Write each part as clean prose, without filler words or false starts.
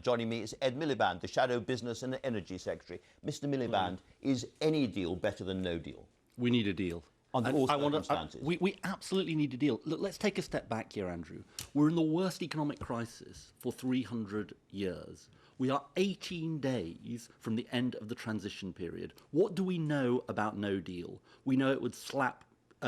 joining me is Ed Milliband, the Shadow Business and Energy Secretary. Mr. Milliband, is any deal better than no deal? We need a deal. Under all circumstances. We absolutely need a deal. Look, let's take a step back here, Andrew. We're in the worst economic crisis for 300 years. We are 18 days from the end of the transition period. What do we know about no deal? We know it would slap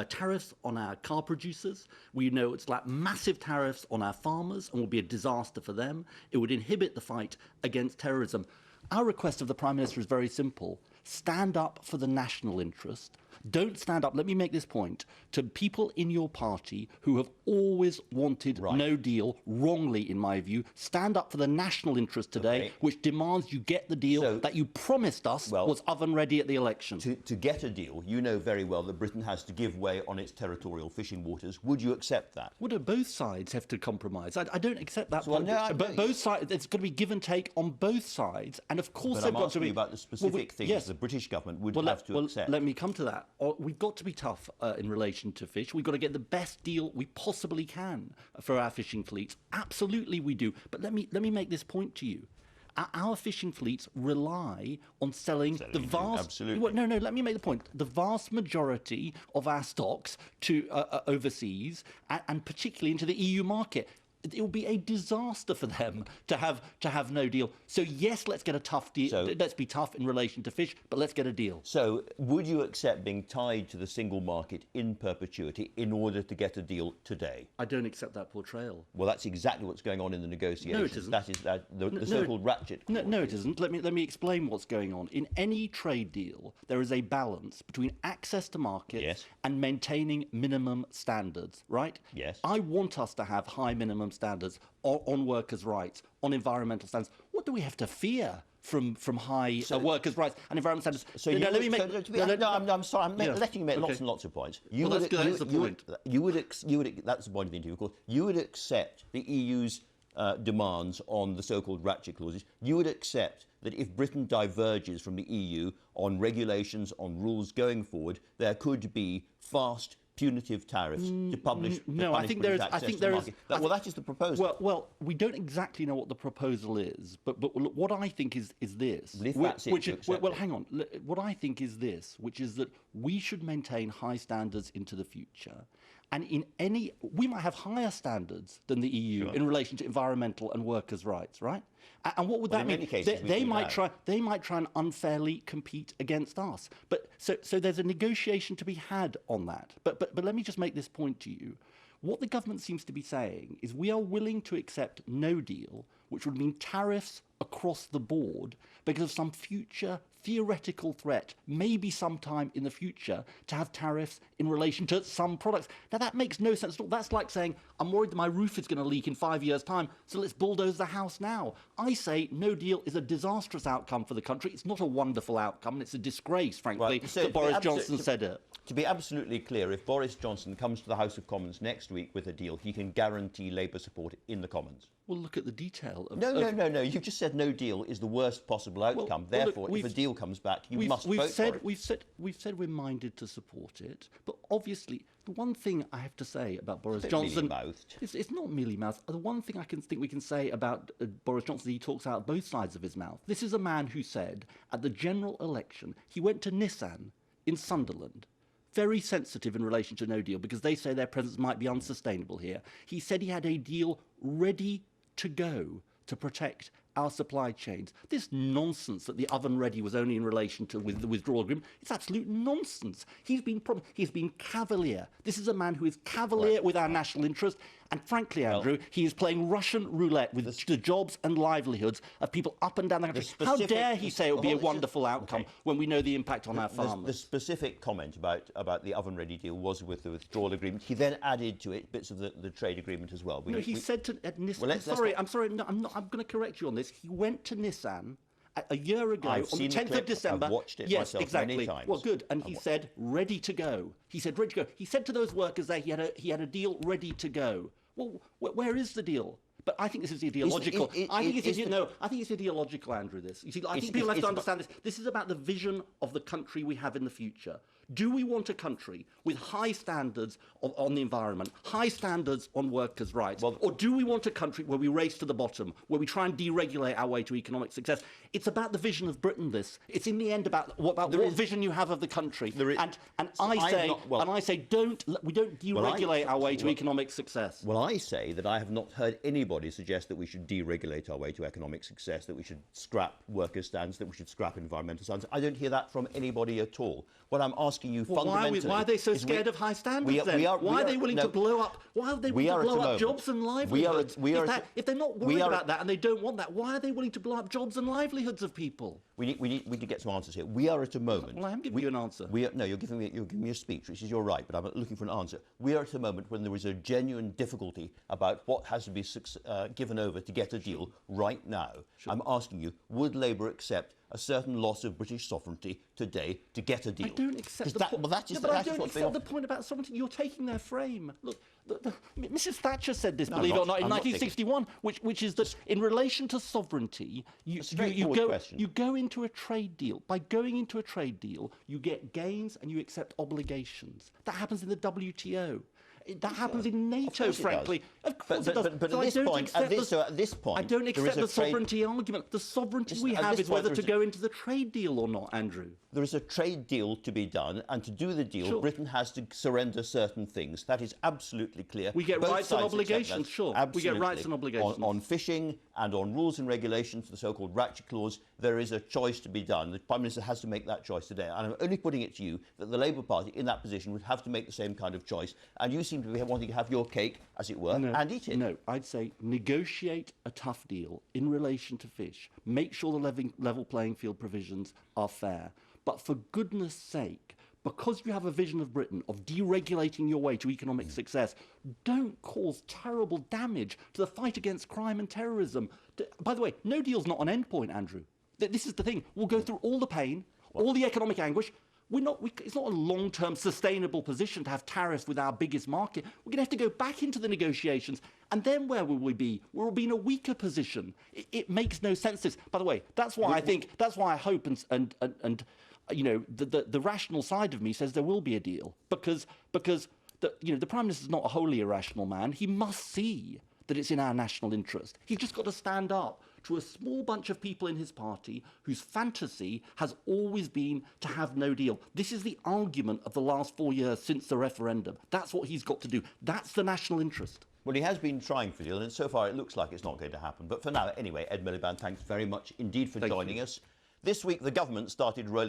tariffs on our car producers. We know it would slap massive tariffs on our farmers and would be a disaster for them. It would inhibit the fight against terrorism. Our request of the Prime Minister is very simple. Stand up for the national interest. Don't stand up, let me make this point, to people in your party who have always wanted no deal, wrongly in my view. Stand up for the national interest today, which demands you get the deal that you promised us was oven ready at the election. To get a deal, you know very well that Britain has to give way on its territorial fishing waters. Would you accept that? Would both sides have to compromise? I don't accept that. So but both sides, it's going to be give and take on both sides. And of course, but I'm asking you about the specific things the British government would have to accept. Let me come to that. We've got to be tough in relation to fish. We've got to get the best deal we possibly can for our fishing fleets. Absolutely we do. But let me make this point to you. Our fishing fleets rely on selling the vast... Absolutely. No, let me make the point. The vast majority of our stocks to overseas and particularly into the EU market. It will be a disaster for them to have no deal. So yes, let's get a tough deal. Let's be tough in relation to fish, but let's get a deal. So would you accept being tied to the single market in perpetuity in order to get a deal today? I don't accept that portrayal. Well, that's exactly what's going on in the negotiations. No, it isn't. That is the so-called ratchet clause. No, it isn't. Let me explain what's going on. In any trade deal, there is a balance between access to markets and maintaining minimum standards, right? Yes. I want us to have high minimum standards on workers' rights, on environmental standards. What do we have to fear from high workers' rights and environmental standards? So I'm sorry, I'm letting you make lots and lots of points. That's the point. That's the point of the interview, of course. You would accept the EU's demands on the so-called ratchet clauses. You would accept that if Britain diverges from the EU on regulations, on rules going forward, there could be fast punitive tariffs to publish. No, I think there is. Well, that is the proposal. Well, we don't exactly know what the proposal is, but what I think is this. But if that's it, hang on. What I think is this, which is that we should maintain high standards into the future, and we might have higher standards than the EU in relation to environmental and workers' rights, right? And what would that mean? They might try and unfairly compete against us. But so there's a negotiation to be had on that. But let me just make this point to you. What the government seems to be saying is we are willing to accept no deal, which would mean tariffs across the board because of some future theoretical threat, maybe sometime in the future, to have tariffs in relation to some products. Now, that makes no sense at all. That's like saying, I'm worried that my roof is going to leak in 5 years' time, so let's bulldoze the house now. I say no deal is a disastrous outcome for the country. It's not a wonderful outcome, and it's a disgrace, frankly, that Boris Johnson said it. To be absolutely clear, if Boris Johnson comes to the House of Commons next week with a deal, he can guarantee Labour support in the Commons. Well, look at the detail. No. You just said no deal is the worst possible outcome. Therefore, if a deal comes back, you must vote for it. We've said we're minded to support it, but obviously, the one thing I have to say about Boris Johnson, it's not mealy-mouthed. The one thing we can say about Boris Johnson, he talks out both sides of his mouth. This is a man who said at the general election he went to Nissan in Sunderland. Very sensitive in relation to no deal because they say their presence might be unsustainable here. He said he had a deal ready to go to protect our supply chains. This nonsense that the oven ready was only in relation to the withdrawal agreement, it's absolute nonsense. He's been cavalier. This is a man who is cavalier with our national interest. And frankly, Andrew, he is playing Russian roulette with the jobs and livelihoods of people up and down the country. How dare he say it would be a wonderful outcome when we know the impact on our farmers? The specific comment about the oven-ready deal was with the withdrawal agreement. He then added to it bits of the trade agreement as well. He said to Nissan... I'm sorry. No, I'm going to correct you on this. He went to Nissan a year ago on the 10th of December. I've watched it myself many times. Well, good. And he said, ready to go. He said, ready to go. He said to those workers there he had a deal ready to go. Well, where is the deal? But I think this is ideological. I think it's ideological, Andrew, this. You see, I think people have to understand this. This is about the vision of the country we have in the future. Do we want a country with high standards on the environment, high standards on workers' rights, or do we want a country where we race to the bottom, where we try and deregulate our way to economic success? It's about the vision of Britain, this. It's in the end about what vision you have of the country. I say we don't deregulate our way to economic success. Well, I say that I have not heard anybody suggest that we should deregulate our way to economic success, that we should scrap workers' standards, that we should scrap environmental standards. I don't hear that from anybody at all. What I'm asking you fundamentally... Why are they so scared of high standards then? Why are they willing to blow up... Why are they willing to blow up jobs and livelihoods? If they're not worried about that and they don't want that, why are they willing to blow up jobs and livelihoods of people? We need to get some answers here. We are at a moment... Well, I am giving you an answer. No, you're giving me a speech, which is your right, but I'm looking for an answer. We are at a moment when there is a genuine difficulty about what has to be given over to get a deal right now. Sure. I'm asking you, would Labour accept a certain loss of British sovereignty today to get a deal? I don't accept the point. I don't accept the point about sovereignty. You're taking their frame. Look, Mrs. Thatcher said this, believe it or not, in 1961, which is that in relation to sovereignty, you go into a trade deal. By going into a trade deal, you get gains and you accept obligations. That happens in the WTO. That happens in NATO, frankly. Of course it does. But at this point, I don't accept the sovereignty argument. The sovereignty we have is whether to go into the trade deal or not, Andrew. There is a trade deal to be done, and to do the deal, Britain has to surrender certain things. That is absolutely clear. We get rights and obligations, Absolutely. We get rights and obligations. On fishing and on rules and regulations, the so-called Ratchet Clause, there is a choice to be done. The Prime Minister has to make that choice today. And I'm only putting it to you that the Labour Party, in that position, would have to make the same kind of choice. And you seem to be wanting to have your cake, as it were, and eat it. No, I'd say negotiate a tough deal in relation to fish. Make sure the level playing field provisions are fair. But for goodness sake, because you have a vision of Britain of deregulating your way to economic success, don't cause terrible damage to the fight against crime and terrorism. By the way, no deal's not an end point, Andrew. This is the thing. We'll go through all the pain, all the economic anguish. It's not a long-term sustainable position to have tariffs with our biggest market. We're going to have to go back into the negotiations. And then where will we be? We'll be in a weaker position. It makes no sense. By the way, that's why I hope and you know, the rational side of me says there will be a deal because the Prime Minister is not a wholly irrational man. He must see that it's in our national interest. He's just got to stand up to a small bunch of people in his party whose fantasy has always been to have no deal. This is the argument of the last 4 years since the referendum. That's what he's got to do. That's the national interest. Well, he has been trying for a deal, and so far it looks like it's not going to happen. But for now, anyway, Ed Miliband, thanks very much indeed for joining us. This week, the government started rolling